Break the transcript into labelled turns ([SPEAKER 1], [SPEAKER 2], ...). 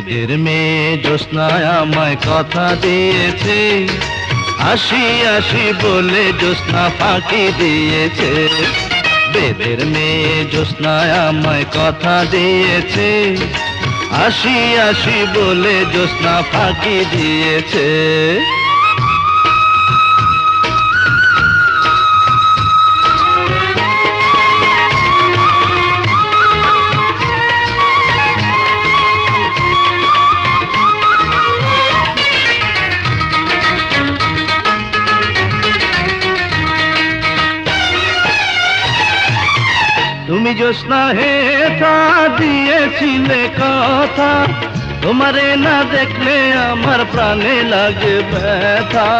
[SPEAKER 1] বেদের মেয়ে জ্যোৎস্নায় আমায় কথা দিয়েছে, আসি আসি বলে জ্যোৎস্না ফাঁকি দিয়েছে। বেদের মেয়ে জ্যোৎস্নায় আমায় কথা দিয়েছে, আসি আসি বলে জ্যোৎস্না ফাঁকি দিয়েছে। তুমি জ্যোৎস্না হে তা দিয়েছিলে কথা, তোমারে না দেখলে আমার প্রাণে লাগে ব্যথা।